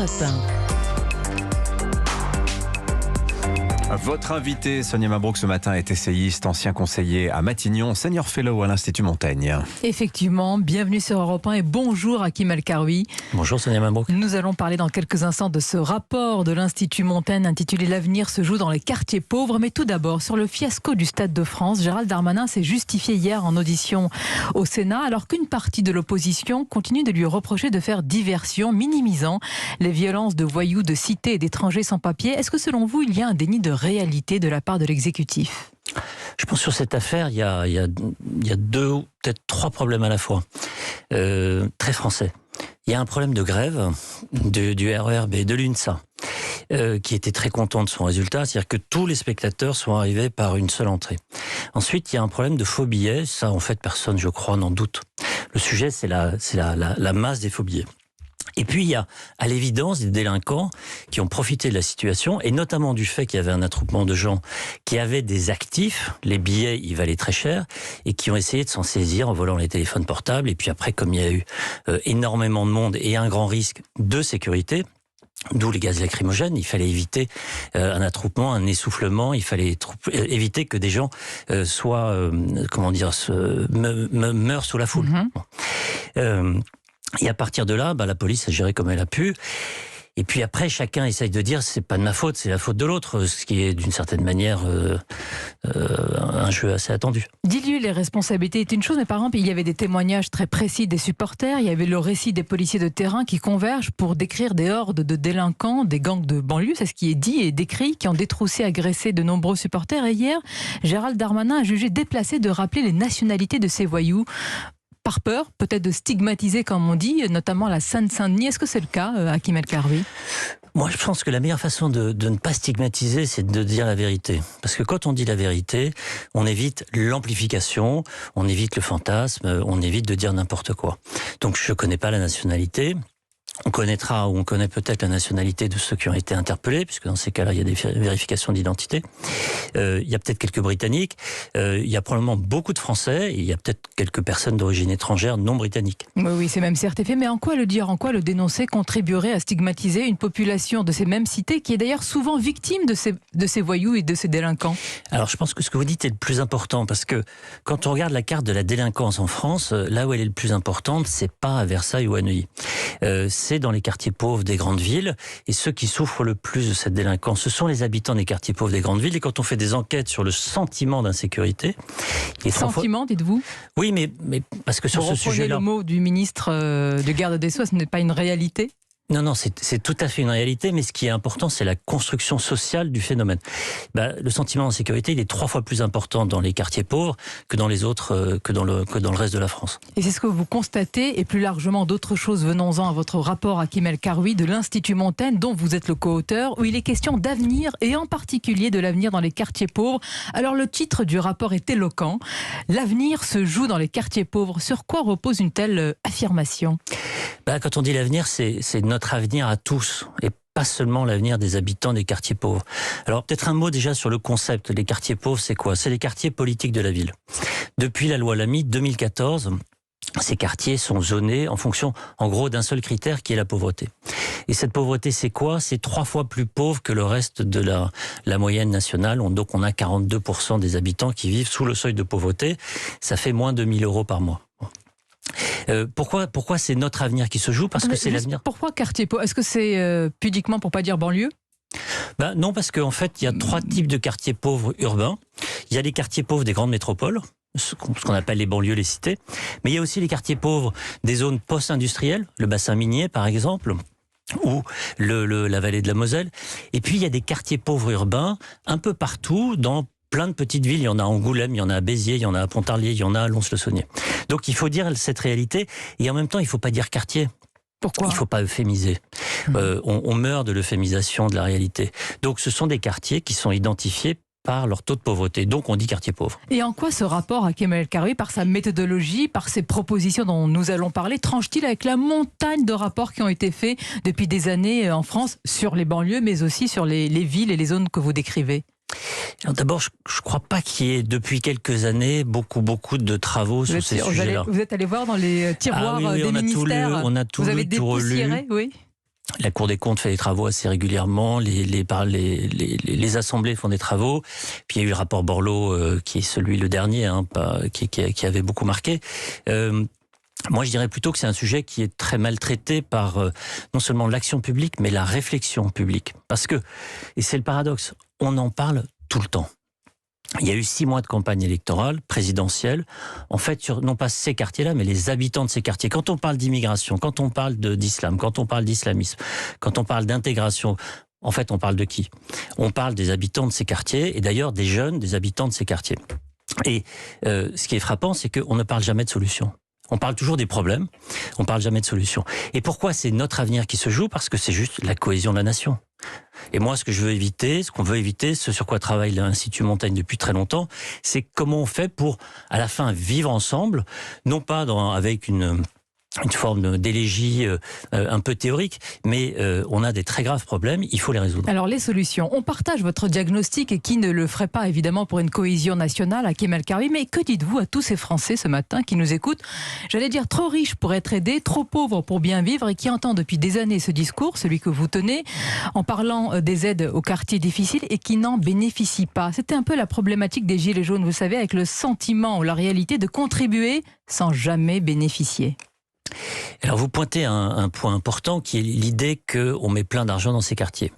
Europe 1. Votre invité, Sonia Mabrouk, ce matin est essayiste, ancien conseiller à Matignon, senior fellow à l'Institut Montaigne. Effectivement, bienvenue sur Europe 1 et bonjour Hakim El-Karoui. Bonjour Sonia Mabrouk. Nous allons parler dans quelques instants de ce rapport de l'Institut Montaigne intitulé « L'avenir se joue dans les quartiers pauvres ». Mais tout d'abord, sur le fiasco du Stade de France, Gérald Darmanin s'est justifié hier en audition au Sénat, alors qu'une partie de l'opposition continue de lui reprocher de faire diversion, minimisant les violences de voyous, de cités et d'étrangers sans papier. Est-ce que selon vous, il y a un déni de réalité de la part de l'exécutif ? Je pense que sur cette affaire, il y a deux ou peut-être trois problèmes à la fois, très français. Il y a un problème de grève du RERB, de l'UNSA, qui était très content de son résultat, c'est-à-dire que tous les spectateurs sont arrivés par une seule entrée. Ensuite, il y a un problème de faux billets, ça en fait personne, je crois, n'en doute. Le sujet, c'est la masse des faux billets. Et puis, il y a, à l'évidence, des délinquants qui ont profité de la situation, et notamment du fait qu'il y avait un attroupement de gens qui avaient des actifs, les billets, ils valaient très cher, et qui ont essayé de s'en saisir en volant les téléphones portables. Et puis après, comme il y a eu énormément de monde et un grand risque de sécurité, d'où les gaz lacrymogènes, il fallait éviter un attroupement, un essoufflement, il fallait éviter que des gens meurent sous la foule. Et à partir de là, la police a géré comme elle a pu. Et puis après, chacun essaye de dire c'est pas de ma faute, c'est la faute de l'autre, ce qui est d'une certaine manière un jeu assez attendu. Diluer les responsabilités est une chose, mais par exemple, il y avait des témoignages très précis des supporters, il y avait le récit des policiers de terrain qui convergent pour décrire des hordes de délinquants, des gangs de banlieue, c'est ce qui est dit et décrit, qui ont détroussé, agressé de nombreux supporters. Et hier, Gérald Darmanin a jugé déplacé de rappeler les nationalités de ces voyous. Par peur, peut-être de stigmatiser, comme on dit, notamment la Seine-Saint-Denis. Est-ce que c'est le cas, Hakim El-Karoui ? Moi, je pense que la meilleure façon de ne pas stigmatiser, c'est de dire la vérité. Parce que quand on dit la vérité, on évite l'amplification, on évite le fantasme, on évite de dire n'importe quoi. Donc, je ne connais pas la nationalité. On connaîtra ou on connaît peut-être la nationalité de ceux qui ont été interpellés, puisque dans ces cas-là, il y a des vérifications d'identité. Il y a peut-être quelques Britanniques, il y a probablement beaucoup de Français, et il y a peut-être quelques personnes d'origine étrangère non britanniques. Oui, c'est même certes fait, mais en quoi le dire, en quoi le dénoncer contribuerait à stigmatiser une population de ces mêmes cités qui est d'ailleurs souvent victime de ces voyous et de ces délinquants ? Alors je pense que ce que vous dites est le plus important, parce que quand on regarde la carte de la délinquance en France, là où elle est le plus importante, c'est pas à Versailles ou à Neuilly. C'est dans les quartiers pauvres des grandes villes, et ceux qui souffrent le plus de cette délinquance, ce sont les habitants des quartiers pauvres des grandes villes. Et quand on fait des enquêtes sur le sentiment d'insécurité... Sentiment, dites-vous ? Oui, mais parce que sur ce sujet-là... le mot du ministre du garde des Sceaux, ce n'est pas une réalité ? Non, c'est tout à fait une réalité, mais ce qui est important, c'est la construction sociale du phénomène. Le sentiment d'insécurité, il est 3 fois plus important dans les quartiers pauvres que dans les autres, que dans le reste de la France. Et c'est ce que vous constatez, et plus largement d'autres choses. Venons-en à votre rapport, Hakim El-Karoui, de l'Institut Montaigne, dont vous êtes le co-auteur, où il est question d'avenir, et en particulier de l'avenir dans les quartiers pauvres. Alors le titre du rapport est éloquent. L'avenir se joue dans les quartiers pauvres. Sur quoi repose une telle affirmation ? Quand on dit l'avenir, c'est notre avenir à tous, et pas seulement l'avenir des habitants des quartiers pauvres. Alors peut-être un mot déjà sur le concept. Les quartiers pauvres, c'est quoi ? C'est les quartiers politiques de la ville. Depuis la loi Lamy 2014, ces quartiers sont zonés en fonction, en gros, d'un seul critère qui est la pauvreté. Et cette pauvreté, c'est quoi ? C'est 3 fois plus pauvre que le reste de la moyenne nationale. Donc on a 42% des habitants qui vivent sous le seuil de pauvreté. Ça fait moins de 1 000 € par mois. Pourquoi c'est notre avenir qui se joue ? Parce que c'est l'avenir. Pourquoi quartier pauvre ? Est-ce que c'est pudiquement pour pas dire banlieue ? Non, parce qu'en fait, il y a 3 types de quartiers pauvres urbains. Il y a les quartiers pauvres des grandes métropoles, ce qu'on appelle les banlieues, les cités. Mais il y a aussi les quartiers pauvres des zones post-industrielles, le bassin minier par exemple, ou la vallée de la Moselle. Et puis il y a des quartiers pauvres urbains un peu partout dans plein de petites villes. Il y en a à Angoulême, il y en a à Béziers, il y en a à Pontarlier, il y en a à Lons-le-Saunier. Donc il faut dire cette réalité, et en même temps il ne faut pas dire quartier. Pourquoi ? Il ne faut pas euphémiser. On meurt de l'euphémisation de la réalité. Donc ce sont des quartiers qui sont identifiés par leur taux de pauvreté. Donc on dit quartier pauvre. Et en quoi ce rapport, Hakim El-Karoui, par sa méthodologie, par ses propositions dont nous allons parler, tranche-t-il avec la montagne de rapports qui ont été faits depuis des années en France sur les banlieues, mais aussi sur les villes et les zones que vous décrivez ? D'abord, je ne crois pas qu'il y ait depuis quelques années beaucoup de travaux sur ces sujets-là. Vous êtes allé voir dans les tiroirs des ministères. On a tout vous avez lu, tout relu. Oui. La Cour des comptes fait des travaux assez régulièrement, les assemblées font des travaux. Puis il y a eu le rapport Borloo, qui est celui le dernier, qui avait beaucoup marqué. Moi, je dirais plutôt que c'est un sujet qui est très maltraité par non seulement l'action publique, mais la réflexion publique. Parce que, et c'est le paradoxe, on en parle tout le temps. Il y a eu 6 mois de campagne électorale, présidentielle, en fait, sur non pas ces quartiers-là, mais les habitants de ces quartiers. Quand on parle d'immigration, quand on parle d'islam, quand on parle d'islamisme, quand on parle d'intégration, en fait, on parle de qui? On parle des habitants de ces quartiers, et d'ailleurs des jeunes, des habitants de ces quartiers. Et ce qui est frappant, c'est qu'on ne parle jamais de solution. On parle toujours des problèmes, on parle jamais de solutions. Et pourquoi c'est notre avenir qui se joue? Parce que c'est juste la cohésion de la nation. Et moi, ce que je veux éviter, ce qu'on veut éviter, ce sur quoi travaille l'Institut Montaigne depuis très longtemps, c'est comment on fait pour, à la fin, vivre ensemble, non pas avec une forme d'élégie un peu théorique, mais on a des très graves problèmes, il faut les résoudre. Alors les solutions, on partage votre diagnostic et qui ne le ferait pas évidemment pour une cohésion nationale, Hakim El Karoui, mais que dites-vous à tous ces Français ce matin qui nous écoutent, j'allais dire trop riches pour être aidés, trop pauvres pour bien vivre et qui entendent depuis des années ce discours, celui que vous tenez, en parlant des aides aux quartiers difficiles et qui n'en bénéficient pas. C'était un peu la problématique des Gilets jaunes, vous savez, avec le sentiment ou la réalité de contribuer sans jamais bénéficier. Alors vous pointez un point important qui est l'idée qu'on met plein d'argent dans ces quartiers.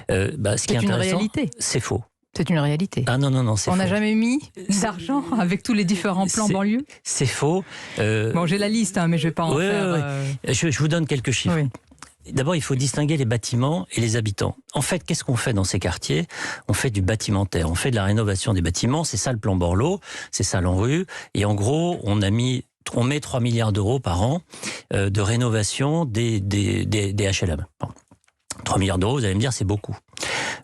Ce qui est une réalité. C'est faux. C'est une réalité. Ah non, c'est faux. On n'a jamais mis d'argent avec tous les différents plans banlieue. C'est faux. Bon, j'ai la liste, mais je ne vais pas en faire... Je vous donne quelques chiffres. Oui. D'abord, il faut distinguer les bâtiments et les habitants. En fait, qu'est-ce qu'on fait dans ces quartiers? On fait du bâtimentaire, on fait de la rénovation des bâtiments. C'est ça le plan Borloo, c'est ça l'ANRU. Et en gros, on met 3 milliards d'euros par an de rénovation des HLM. Bon. 3 milliards d'euros, vous allez me dire, c'est beaucoup.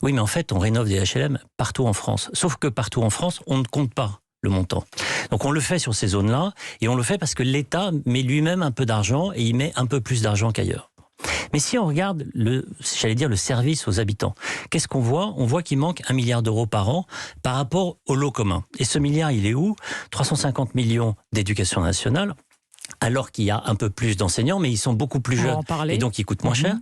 Oui, mais en fait, on rénove des HLM partout en France. Sauf que partout en France, on ne compte pas le montant. Donc on le fait sur ces zones-là, et on le fait parce que l'État met lui-même un peu d'argent, et il met un peu plus d'argent qu'ailleurs. Mais si on regarde le service aux habitants, qu'est-ce qu'on voit? On voit qu'il manque 1 milliard d'euros par an par rapport au lot commun. Et ce milliard, il est où? 350 millions d'éducation nationale, alors qu'il y a un peu plus d'enseignants, mais ils sont beaucoup plus jeunes, et donc ils coûtent moins cher.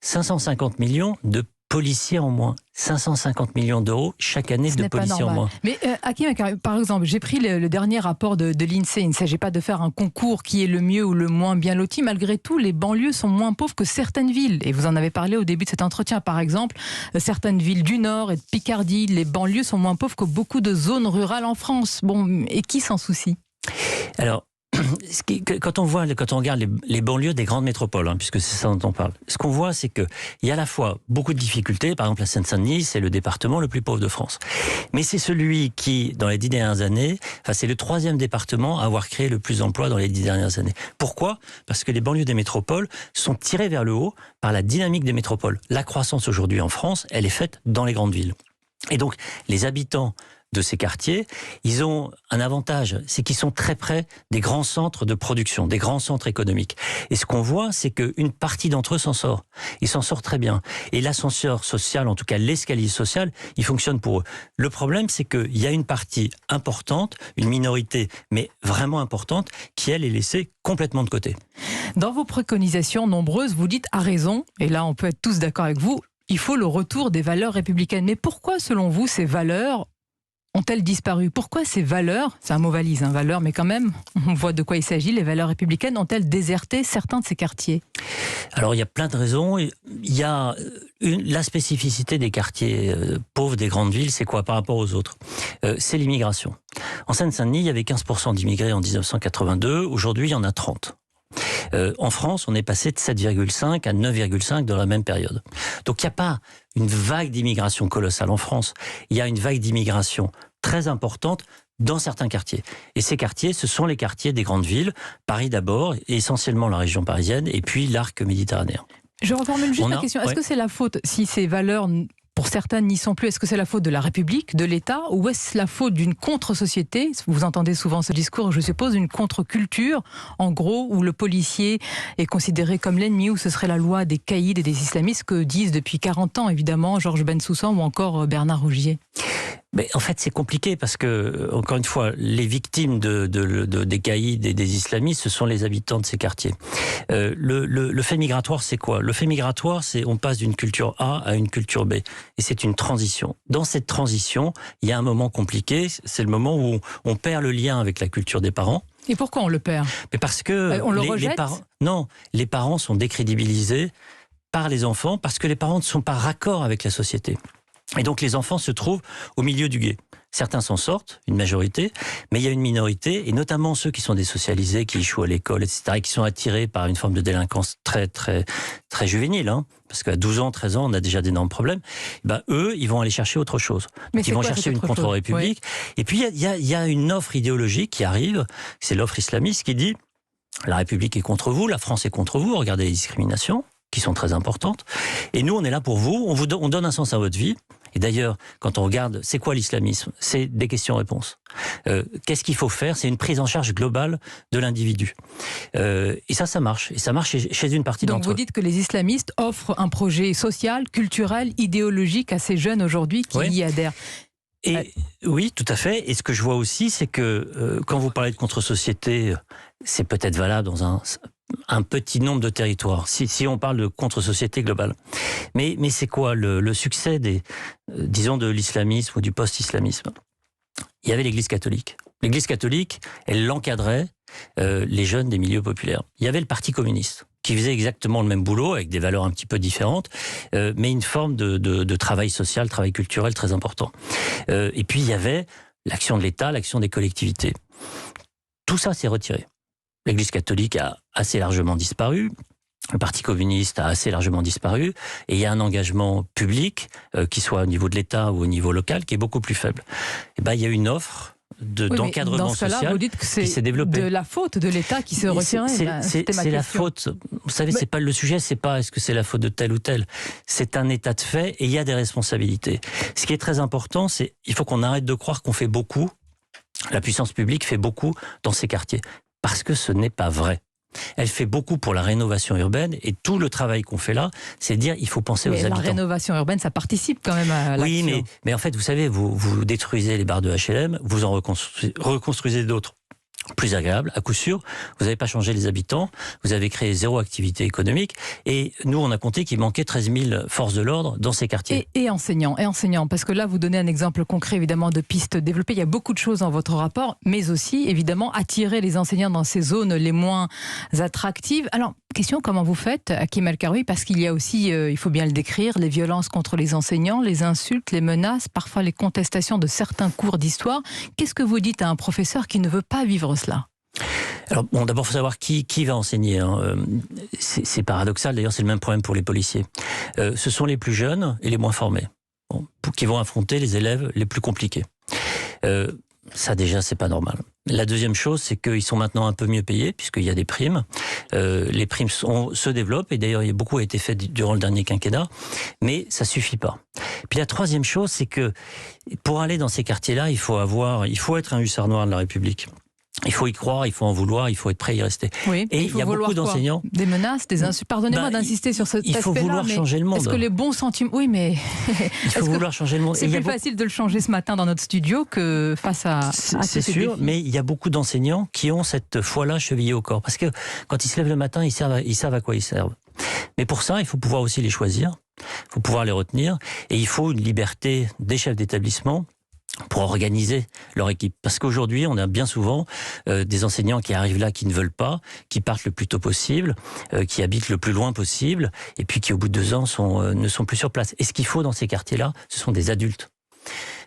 550 millions de policiers en moins. 550 millions d'euros chaque année de policiers en moins. Mais Hakim, par exemple, j'ai pris le dernier rapport de l'INSEE. Il ne s'agit pas de faire un concours qui est le mieux ou le moins bien loti. Malgré tout, les banlieues sont moins pauvres que certaines villes. Et vous en avez parlé au début de cet entretien. Par exemple, certaines villes du Nord et de Picardie, les banlieues sont moins pauvres que beaucoup de zones rurales en France. Bon, et qui s'en soucie? Alors, quand on regarde les banlieues des grandes métropoles, puisque c'est ça dont on parle, ce qu'on voit, c'est qu'il y a à la fois beaucoup de difficultés. Par exemple, la Seine-Saint-Denis, c'est le département le plus pauvre de France. Mais c'est celui qui, dans les 10 dernières années, c'est le 3e département à avoir créé le plus d'emplois dans les 10 dernières années. Pourquoi? Parce que les banlieues des métropoles sont tirées vers le haut par la dynamique des métropoles. La croissance aujourd'hui en France, elle est faite dans les grandes villes. Et donc, les habitants de ces quartiers, ils ont un avantage, c'est qu'ils sont très près des grands centres de production, des grands centres économiques. Et ce qu'on voit, c'est qu'une partie d'entre eux s'en sort. Ils s'en sortent très bien. Et l'ascenseur social, en tout cas l'escalier social, il fonctionne pour eux. Le problème, c'est qu'il y a une partie importante, une minorité, mais vraiment importante, qui, elle, est laissée complètement de côté. Dans vos préconisations nombreuses, vous dites à raison, et là on peut être tous d'accord avec vous, il faut le retour des valeurs républicaines. Mais pourquoi, selon vous, ces valeurs ont-elles disparu? Pourquoi ces valeurs, c'est un mot valise, valeurs, mais quand même, on voit de quoi il s'agit, les valeurs républicaines ont-elles déserté certains de ces quartiers? Alors il y a plein de raisons. Il y a la spécificité des quartiers pauvres des grandes villes, c'est quoi par rapport aux autres? C'est l'immigration. En Seine-Saint-Denis, il y avait 15% d'immigrés en 1982, aujourd'hui il y en a 30. En France, on est passé de 7,5 à 9,5 dans la même période. Donc il n'y a pas une vague d'immigration colossale en France. Il y a une vague d'immigration très importante dans certains quartiers. Et ces quartiers, ce sont les quartiers des grandes villes, Paris d'abord, et essentiellement la région parisienne, et puis l'arc méditerranéen. Je reformule juste la question. Est-ce que c'est la faute, si ces valeurs, pour certaines, n'y sont plus, est-ce que c'est la faute de la République, de l'État, ou est-ce la faute d'une contre-société? Vous entendez souvent ce discours, je suppose, une contre-culture, en gros, où le policier est considéré comme l'ennemi, où ce serait la loi des caïds et des islamistes que disent depuis 40 ans, évidemment, Georges Bensoussan ou encore Bernard Rougier. Mais en fait, c'est compliqué parce que, encore une fois, les victimes des caïds et des islamistes, ce sont les habitants de ces quartiers. Le fait migratoire, c'est quoi? Le fait migratoire, c'est on passe d'une culture A à une culture B. Et c'est une transition. Dans cette transition, il y a un moment compliqué. C'est le moment où on perd le lien avec la culture des parents. Et pourquoi on le perd? Mais parce que on le rejette? Les parents sont décrédibilisés par les enfants parce que les parents ne sont pas raccords avec la société. Et donc les enfants se trouvent au milieu du gué. Certains s'en sortent, une majorité, mais il y a une minorité, et notamment ceux qui sont désocialisés, qui échouent à l'école, etc., et qui sont attirés par une forme de délinquance très, très, très juvénile, hein, parce qu'à 12 ans, 13 ans, on a déjà d'énormes problèmes. Eux, ils vont aller chercher autre chose. Mais ils vont chercher une contre-république. Oui. Et puis, il y a une offre idéologique qui arrive, c'est l'offre islamiste qui dit « La République est contre vous, la France est contre vous, regardez les discriminations » qui sont très importantes. Et nous, on est là pour vous, on donne un sens à votre vie. Et d'ailleurs, quand on regarde, c'est quoi l'islamisme? C'est des questions-réponses. Qu'est-ce qu'il faut faire? C'est une prise en charge globale de l'individu. Et ça marche. Et ça marche chez une partie d'entre eux. Donc vous dites que les islamistes offrent un projet social, culturel, idéologique à ces jeunes aujourd'hui qui y adhèrent. Et oui, tout à fait. Et ce que je vois aussi, c'est que quand vous parlez de contre-société, c'est peut-être valable dans un petit nombre de territoires, si on parle de contre-société globale. Mais c'est quoi le succès disons de l'islamisme ou du post-islamisme? Il y avait l'Église catholique. L'Église catholique, elle encadrait les jeunes des milieux populaires. Il y avait le Parti communiste, qui faisait exactement le même boulot, avec des valeurs un petit peu différentes, mais une forme de travail social, travail culturel très important. Et puis il y avait l'action de l'État, l'action des collectivités. Tout ça s'est retiré. L'Église catholique a assez largement disparu, le Parti communiste a assez largement disparu, et il y a un engagement public, qu'il soit au niveau de l'État ou au niveau local, qui est beaucoup plus faible. Et il y a une offre d'encadrement social vous dites que qui s'est développée. De la faute de l'État qui se retirait. C'est la faute. Vous savez, c'est pas le sujet, c'est pas est-ce que c'est la faute de tel ou tel. C'est un état de fait et il y a des responsabilités. Ce qui est très important, c'est il faut qu'on arrête de croire qu'on fait beaucoup. La puissance publique fait beaucoup dans ces quartiers. Parce que ce n'est pas vrai. Elle fait beaucoup pour la rénovation urbaine et tout le travail qu'on fait là, c'est de dire il faut penser aux habitants. La rénovation urbaine, ça participe quand même à l'action. Oui, mais en fait, vous savez, vous détruisez les barres de HLM, vous en reconstruisez d'autres plus agréable, à coup sûr. Vous n'avez pas changé les habitants, vous avez créé zéro activité économique, et nous, on a compté qu'il manquait 13 000 forces de l'ordre dans ces quartiers. Et enseignants, parce que là, vous donnez un exemple concret, évidemment, de pistes développées. Il y a beaucoup de choses dans votre rapport, mais aussi, évidemment, attirer les enseignants dans ces zones les moins attractives. Alors, question, comment vous faites, Hakim El-Karoui? Parce qu'il y a aussi, il faut bien le décrire, les violences contre les enseignants, les insultes, les menaces, parfois les contestations de certains cours d'histoire. Qu'est-ce que vous dites à un professeur qui ne veut pas vivre cela? Alors, bon, d'abord, il faut savoir qui va enseigner. Hein. C'est paradoxal, d'ailleurs, c'est le même problème pour les policiers. Ce sont les plus jeunes et les moins formés qui vont affronter les élèves les plus compliqués. Ça, déjà, c'est pas normal. La deuxième chose, c'est qu'ils sont maintenant un peu mieux payés, puisqu'il y a des primes. Les primes se développent, et d'ailleurs, beaucoup a été fait durant le dernier quinquennat, mais ça suffit pas. Puis la troisième chose, c'est que pour aller dans ces quartiers-là, il faut être un hussard noir de la République. Il faut y croire, il faut en vouloir, il faut être prêt à y rester. Oui, et il y a beaucoup d'enseignants. Des menaces, des insultes. Pardonnez-moi d'insister sur cet aspect-là. Il faut vouloir changer le monde. Est-ce que les bons sentiments. Oui, mais. Il faut vouloir changer le monde. C'est plus facile de le changer ce matin dans notre studio que face à. C'est sûr, mais il y a beaucoup d'enseignants qui ont cette foi-là chevillée au corps. Parce que quand ils se lèvent le matin, ils savent à quoi ils servent. Mais pour ça, il faut pouvoir aussi les choisir. Il faut pouvoir les retenir. Et il faut une liberté des chefs d'établissement pour organiser leur équipe. Parce qu'aujourd'hui, on a bien souvent des enseignants qui arrivent là, qui ne veulent pas, qui partent le plus tôt possible, qui habitent le plus loin possible, et puis qui, au bout de 2 ans, ne sont plus sur place. Et ce qu'il faut dans ces quartiers-là, ce sont des adultes.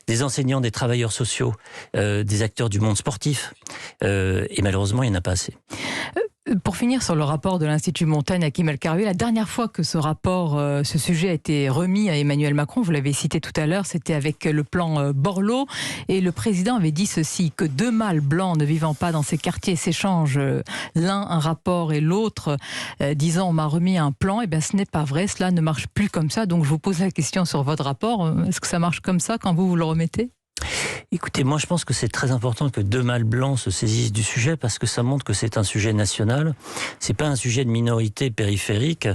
Des enseignants, des travailleurs sociaux, des acteurs du monde sportif. Et malheureusement, il n'y en a pas assez. Pour finir sur le rapport de l'Institut Montaigne, Hakim El-Karoui, la dernière fois que ce rapport, ce sujet a été remis à Emmanuel Macron, vous l'avez cité tout à l'heure, c'était avec le plan Borloo, et le président avait dit ceci, que 2 mâles blancs ne vivant pas dans ces quartiers s'échangent l'un un rapport et l'autre disant on m'a remis un plan. Eh bien ce n'est pas vrai, cela ne marche plus comme ça, donc je vous pose la question sur votre rapport, est-ce que ça marche comme ça quand vous le remettez ? Écoutez, moi je pense que c'est très important que 2 mâles blancs se saisissent du sujet parce que ça montre que c'est un sujet national. C'est pas un sujet de minorité périphérique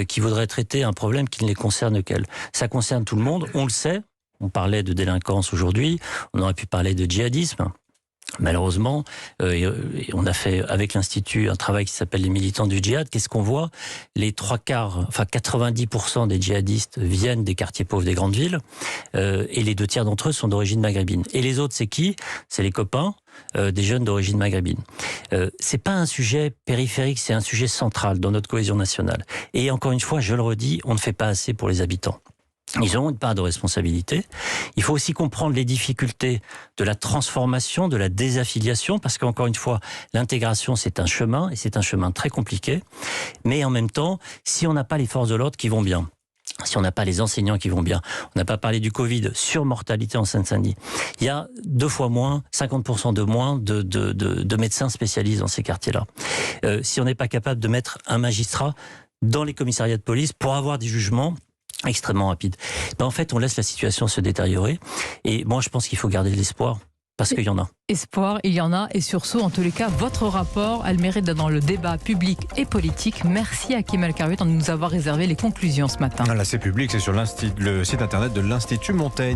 qui voudrait traiter un problème qui ne les concerne qu'elles. Ça concerne tout le monde, on le sait. On parlait de délinquance aujourd'hui, on aurait pu parler de djihadisme. Malheureusement, on a fait avec l'Institut un travail qui s'appelle les militants du djihad. Qu'est-ce qu'on voit ? Les 90% des djihadistes viennent des quartiers pauvres des grandes villes, et les 2 tiers d'entre eux sont d'origine maghrébine. Et les autres, c'est qui ? C'est les copains des jeunes d'origine maghrébine. C'est pas un sujet périphérique, c'est un sujet central dans notre cohésion nationale. Et encore une fois, je le redis, on ne fait pas assez pour les habitants. Ils ont une part de responsabilité. Il faut aussi comprendre les difficultés de la transformation, de la désaffiliation, parce qu'encore une fois, l'intégration, c'est un chemin, et c'est un chemin très compliqué. Mais en même temps, si on n'a pas les forces de l'ordre qui vont bien, si on n'a pas les enseignants qui vont bien, on n'a pas parlé du Covid, surmortalité en Seine-Saint-Denis, il y a 2 fois moins, 50% de moins de médecins spécialistes dans ces quartiers-là. Si on n'est pas capable de mettre un magistrat dans les commissariats de police pour avoir des jugements extrêmement rapide. En fait, on laisse la situation se détériorer. Et moi, je pense qu'il faut garder de l'espoir, parce qu'il y en a. Espoir, il y en a. Et surtout, en tous les cas, votre rapport, elle mérite dans le débat public et politique. Merci à Hakim El Kariou de nous avoir réservé les conclusions ce matin. Là, c'est public, c'est sur le site internet de l'Institut Montaigne.